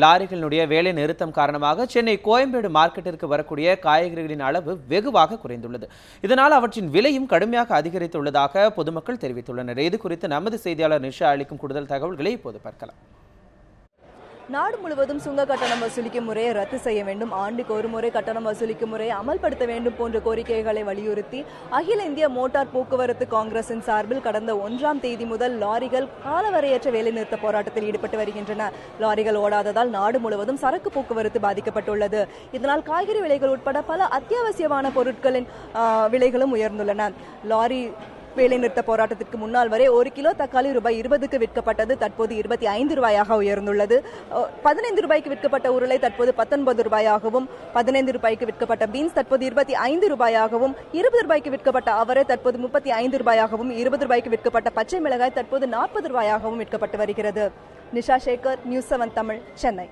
லாரிகளினுடைய வேலை நிறுத்தம் காரணமாக சென்னை கோயம்பேடு மார்க்கெட்டிற்கு வரக்கூடிய காய்கறிகளின் அளவு வெகுவாக குறைந்துள்ளது. இதனால் அவற்றின் விலையும் கடுமையாக அதிகரித்துள்ளதாக பொதுமக்கள் தெரிவித்துள்ளனர். இது குறித்து நமது செய்தியாளர் நிஷா அளிக்கும் கூடுதல் தகவல்களை இப்போது பார்க்கலாம். நாடு முழுவதும் சுங்க கட்டணம் வசூலிக்கும் முறையை ரத்து செய்ய வேண்டும், ஆண்டுக்கு ஒரு முறை கட்டணம் வசூலிக்கும் முறையை அமல்படுத்த வேண்டும் போன்ற கோரிக்கைகளை வலியுறுத்தி அகில இந்திய மோட்டார் போக்குவரத்து காங்கிரசின் சார்பில் கடந்த 1ஆம் தேதி முதல் லாரிகள் காலவரையற்ற வேலைநிறுத்த போராட்டத்தில் ஈடுபட்டு வருகின்றன. லாரிகள் ஓடாததால் நாடு முழுவதும் சரக்கு போக்குவரத்து பாதிக்கப்பட்டுள்ளது. இதனால் காய்கறி விலைகள் உட்பட பல அத்தியாவசியமான பொருட்களின் விலைகளும் உயர்ந்துள்ளன. லாரி வேலைநிறுத்த போராட்டத்திற்கு முன்னால் வரை 1 கிலோ தக்காளி ரூபாய் 20க்கு விற்கப்பட்டது தற்போது 25 ரூபாயாக உயர்ந்துள்ளது. 15 ரூபாய்க்கு விற்கப்பட்ட உருளை தற்போது 19 ரூபாயாகவும், 15 ரூபாய்க்கு விற்கப்பட்ட பீன்ஸ் தற்போது 25 ரூபாயாகவும், 20 ரூபாய்க்கு விற்கப்பட்ட அவரை தற்போது 35 ரூபாயாகவும், 20 ரூபாய்க்கு விற்கப்பட்ட பச்சை மிளகாய் தற்போது 40 ரூபாயாகவும் விற்கப்பட்டு வருகிறது. நிஷா சேகர், நியூஸ் 7 தமிழ், சென்னை.